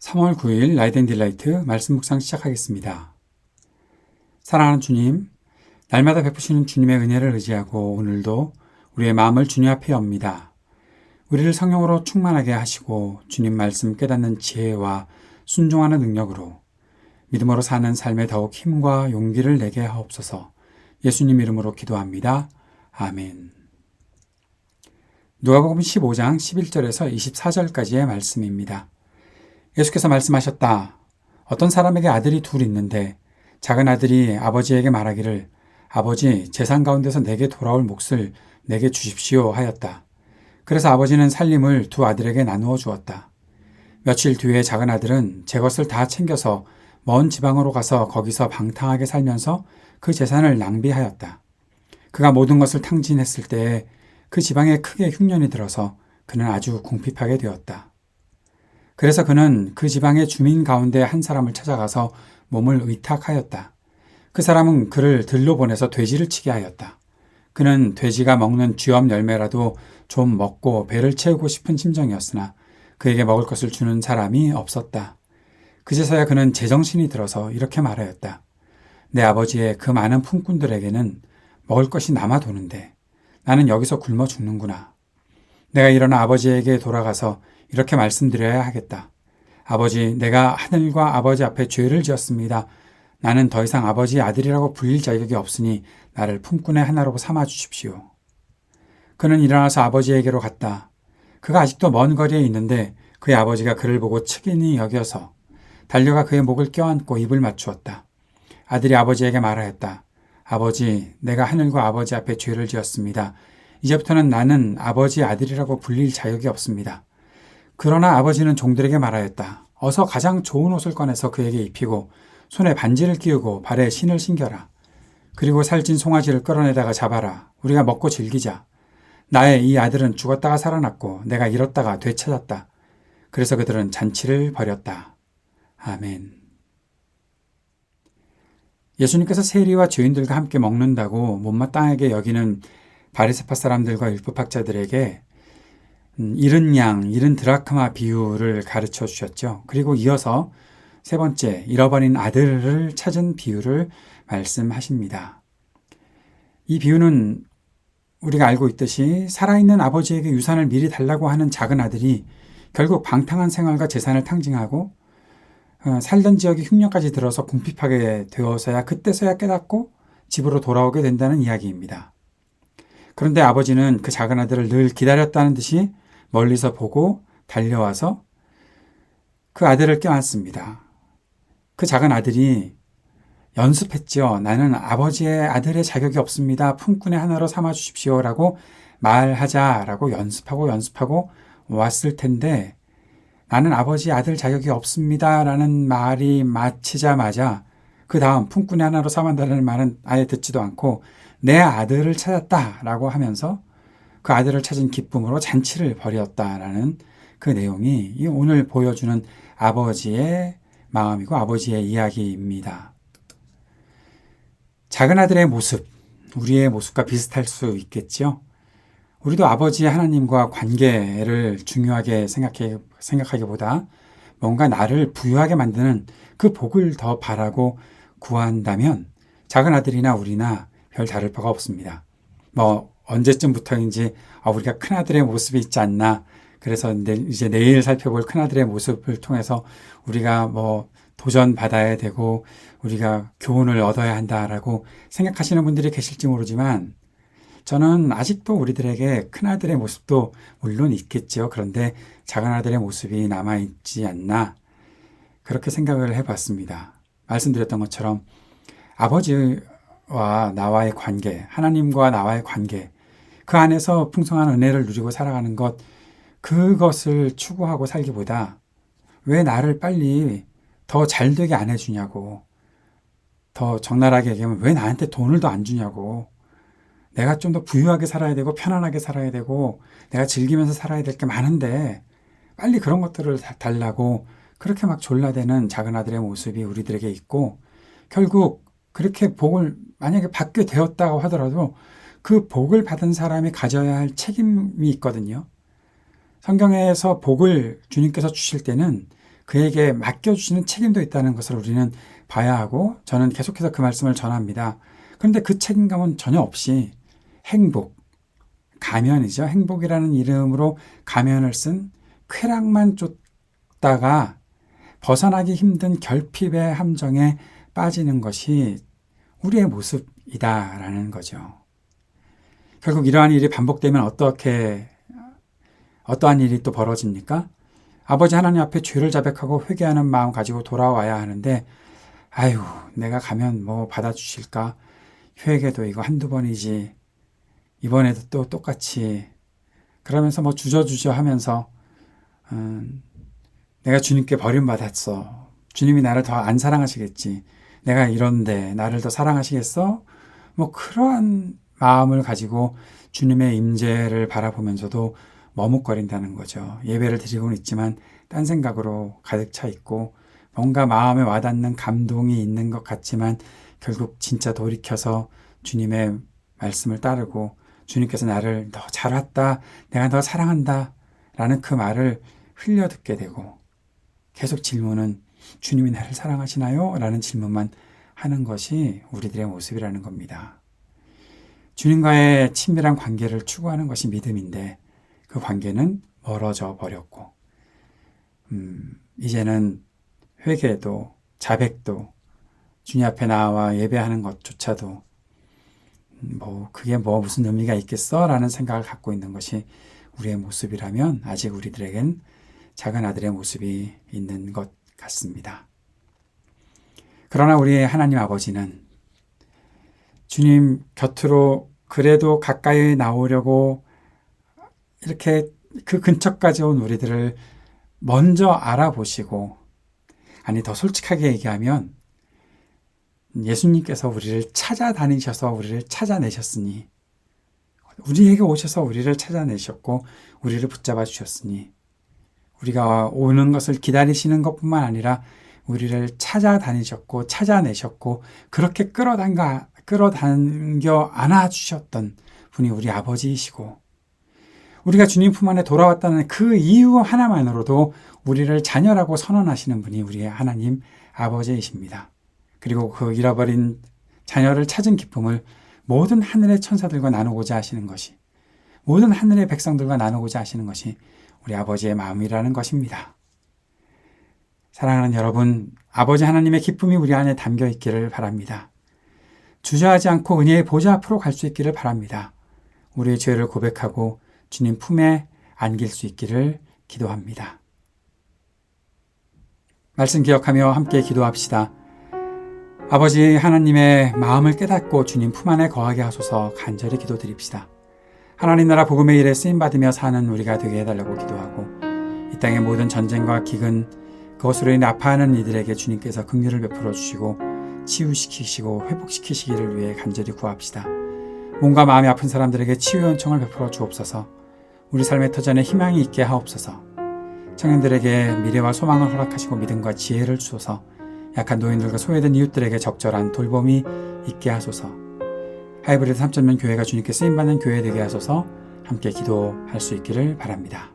3월 9일 라이트 앤 딜라이트 말씀 묵상 시작하겠습니다. 사랑하는 주님, 날마다 베푸시는 주님의 은혜를 의지하고 오늘도 우리의 마음을 주님 앞에 엽니다. 우리를 성령으로 충만하게 하시고 주님 말씀 깨닫는 지혜와 순종하는 능력으로 믿음으로 사는 삶에 더욱 힘과 용기를 내게 하옵소서. 예수님 이름으로 기도합니다. 아멘. 누가복음 15장 11절에서 24절까지의 말씀입니다. 예수께서 말씀하셨다. 어떤 사람에게 아들이 둘 있는데 작은 아들이 아버지에게 말하기를 아버지 재산 가운데서 내게 돌아올 몫을 내게 주십시오 하였다. 그래서 아버지는 살림을 두 아들에게 나누어 주었다. 며칠 뒤에 작은 아들은 제 것을 다 챙겨서 먼 지방으로 가서 거기서 방탕하게 살면서 그 재산을 낭비하였다. 그가 모든 것을 탕진했을 때에 그 지방에 크게 흉년이 들어서 그는 아주 궁핍하게 되었다. 그래서 그는 그 지방의 주민 가운데 한 사람을 찾아가서 몸을 의탁하였다. 그 사람은 그를 들로 보내서 돼지를 치게 하였다. 그는 돼지가 먹는 쥐엄 열매라도 좀 먹고 배를 채우고 싶은 심정이었으나 그에게 먹을 것을 주는 사람이 없었다. 그제서야 그는 제정신이 들어서 이렇게 말하였다. 내 아버지의 그 많은 품꾼들에게는 먹을 것이 남아도는데 나는 여기서 굶어 죽는구나. 내가 일어나 아버지에게 돌아가서 이렇게 말씀드려야 하겠다. 아버지, 내가 하늘과 아버지 앞에 죄를 지었습니다. 나는 더 이상 아버지의 아들이라고 불릴 자격이 없으니 나를 품꾼의 하나로 삼아 주십시오. 그는 일어나서 아버지에게로 갔다. 그가 아직도 먼 거리에 있는데 그의 아버지가 그를 보고 측은히 여겨서 달려가 그의 목을 껴안고 입을 맞추었다. 아들이 아버지에게 말하였다. 아버지, 내가 하늘과 아버지 앞에 죄를 지었습니다. 이제부터는 나는 아버지의 아들이라고 불릴 자격이 없습니다. 그러나 아버지는 종들에게 말하였다. 어서 가장 좋은 옷을 꺼내서 그에게 입히고 손에 반지를 끼우고 발에 신을 신겨라. 그리고 살찐 송아지를 끌어내다가 잡아라. 우리가 먹고 즐기자. 나의 이 아들은 죽었다가 살아났고 내가 잃었다가 되찾았다. 그래서 그들은 잔치를 벌였다. 아멘. 예수님께서 세리와 죄인들과 함께 먹는다고 못마땅하게 여기는 바리새파 사람들과 율법학자들에게 잃은 양, 잃은 드라크마 비유를 가르쳐 주셨죠. 그리고 이어서 세 번째, 잃어버린 아들을 찾은 비유를 말씀하십니다. 이 비유는 우리가 알고 있듯이 살아있는 아버지에게 유산을 미리 달라고 하는 작은 아들이 결국 방탕한 생활과 재산을 탕진하고 살던 지역이 흉년까지 들어서 궁핍하게 되어서야 그때서야 깨닫고 집으로 돌아오게 된다는 이야기입니다. 그런데 아버지는 그 작은 아들을 늘 기다렸다는 듯이 멀리서 보고 달려와서 그 아들을 껴안습니다. 그 작은 아들이 연습했죠. 나는 아버지의 아들의 자격이 없습니다. 품꾼의 하나로 삼아 주십시오라고 말하자라고 연습하고 왔을 텐데 나는 아버지 아들 자격이 없습니다라는 말이 마치자마자 그 다음 품꾼의 하나로 삼아달라는 말은 아예 듣지도 않고 내 아들을 찾았다라고 하면서 그 아들을 찾은 기쁨으로 잔치를 벌였다라는 그 내용이 오늘 보여주는 아버지의 마음이고 아버지의 이야기입니다. 작은 아들의 모습, 우리의 모습과 비슷할 수 있겠죠. 우리도 아버지 하나님과 관계를 중요하게 생각하기보다 뭔가 나를 부유하게 만드는 그 복을 더 바라고 구한다면 작은 아들이나 우리나 별 다를 바가 없습니다. 언제쯤부터인지 우리가 큰아들의 모습이 있지 않나. 그래서 이제 내일 살펴볼 큰아들의 모습을 통해서 우리가 도전받아야 되고 우리가 교훈을 얻어야 한다라고 생각하시는 분들이 계실지 모르지만 저는 아직도 우리들에게 큰아들의 모습도 물론 있겠죠. 그런데 작은 아들의 모습이 남아있지 않나. 그렇게 생각을 해봤습니다. 말씀드렸던 것처럼 아버지와 나와의 관계, 하나님과 나와의 관계, 그 안에서 풍성한 은혜를 누리고 살아가는 것, 그것을 추구하고 살기보다 왜 나를 빨리 더 잘되게 안 해주냐고, 더 적나라하게 얘기하면 왜 나한테 돈을 더 안 주냐고, 내가 좀 더 부유하게 살아야 되고 편안하게 살아야 되고 내가 즐기면서 살아야 될 게 많은데 빨리 그런 것들을 달라고 그렇게 막 졸라대는 작은 아들의 모습이 우리들에게 있고 결국 그렇게 복을 만약에 받게 되었다고 하더라도 그 복을 받은 사람이 가져야 할 책임이 있거든요. 성경에서 복을 주님께서 주실 때는 그에게 맡겨주시는 책임도 있다는 것을 우리는 봐야 하고 저는 계속해서 그 말씀을 전합니다. 그런데 그 책임감은 전혀 없이 행복, 가면이죠. 행복이라는 이름으로 가면을 쓴 쾌락만 쫓다가 벗어나기 힘든 결핍의 함정에 빠지는 것이 우리의 모습이다라는 거죠. 결국 이러한 일이 반복되면 어떠한 일이 또 벌어집니까? 아버지 하나님 앞에 죄를 자백하고 회개하는 마음 가지고 돌아와야 하는데 아유, 내가 가면 뭐 받아주실까? 회개도 이거 한두 번이지. 이번에도 또 똑같이. 그러면서 뭐 주저주저 하면서 내가 주님께 버림받았어. 주님이 나를 더 안 사랑하시겠지. 내가 이런데 나를 더 사랑하시겠어? 뭐 그러한 마음을 가지고 주님의 임재를 바라보면서도 머뭇거린다는 거죠. 예배를 드리고는 있지만 딴 생각으로 가득 차 있고 뭔가 마음에 와닿는 감동이 있는 것 같지만 결국 진짜 돌이켜서 주님의 말씀을 따르고 주님께서 나를 더 잘 왔다, 내가 더 사랑한다 라는 그 말을 흘려 듣게 되고 계속 질문은 주님이 나를 사랑하시나요? 라는 질문만 하는 것이 우리들의 모습이라는 겁니다. 주님과의 친밀한 관계를 추구하는 것이 믿음인데 그 관계는 멀어져 버렸고 이제는 회개도 자백도 주님 앞에 나와 예배하는 것조차도 그게 무슨 의미가 있겠어? 라는 생각을 갖고 있는 것이 우리의 모습이라면 아직 우리들에겐 작은 아들의 모습이 있는 것 같습니다. 그러나 우리의 하나님 아버지는 주님 곁으로 그래도 가까이 나오려고 이렇게 그 근처까지 온 우리들을 먼저 알아보시고, 아니 더 솔직하게 얘기하면 예수님께서 우리를 찾아다니셔서 우리를 찾아내셨으니, 우리에게 오셔서 우리를 찾아내셨고 우리를 붙잡아 주셨으니 우리가 오는 것을 기다리시는 것뿐만 아니라 우리를 찾아다니셨고 찾아내셨고 그렇게 끌어당겨 안아주셨던 분이 우리 아버지이시고, 우리가 주님 품 안에 돌아왔다는 그 이유 하나만으로도 우리를 자녀라고 선언하시는 분이 우리의 하나님 아버지이십니다. 그리고 그 잃어버린 자녀를 찾은 기쁨을 모든 하늘의 천사들과 나누고자 하시는 것이, 모든 하늘의 백성들과 나누고자 하시는 것이 우리 아버지의 마음이라는 것입니다. 사랑하는 여러분, 아버지 하나님의 기쁨이 우리 안에 담겨 있기를 바랍니다. 주저하지 않고 은혜의 보좌 앞으로 갈 수 있기를 바랍니다. 우리의 죄를 고백하고 주님 품에 안길 수 있기를 기도합니다. 말씀 기억하며 함께 기도합시다. 아버지 하나님의 마음을 깨닫고 주님 품 안에 거하게 하소서 간절히 기도드립시다. 하나님 나라 복음의 일에 쓰임받으며 사는 우리가 되게 해달라고 기도하고, 이 땅의 모든 전쟁과 기근, 그것으로 인해 아파하는 이들에게 주님께서 긍휼을 베풀어 주시고 치유시키시고 회복시키시기를 위해 간절히 구합시다. 몸과 마음이 아픈 사람들에게 치유 요청을 베풀어 주옵소서. 우리 삶의 터전에 희망이 있게 하옵소서. 청년들에게 미래와 소망을 허락하시고 믿음과 지혜를 주소서. 약한 노인들과 소외된 이웃들에게 적절한 돌봄이 있게 하소서. 하이브리드 3.0 교회가 주님께 쓰임받는 교회 되게 하소서. 함께 기도할 수 있기를 바랍니다.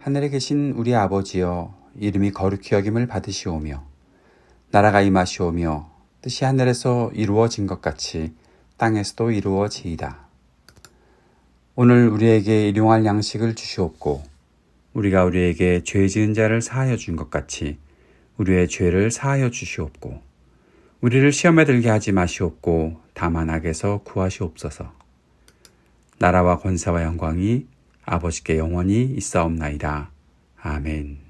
하늘에 계신 우리 아버지여, 이름이 거룩히 여김을 받으시오며 나라가 임하시오며 뜻이 하늘에서 이루어진 것 같이 땅에서도 이루어지이다. 오늘 우리에게 일용할 양식을 주시옵고 우리가 우리에게 죄 지은 자를 사하여 준 것 같이 우리의 죄를 사하여 주시옵고 우리를 시험에 들게 하지 마시옵고 다만 악에서 구하시옵소서. 나라와 권세와 영광이 아버지께 영원히 있사옵나이다. 아멘.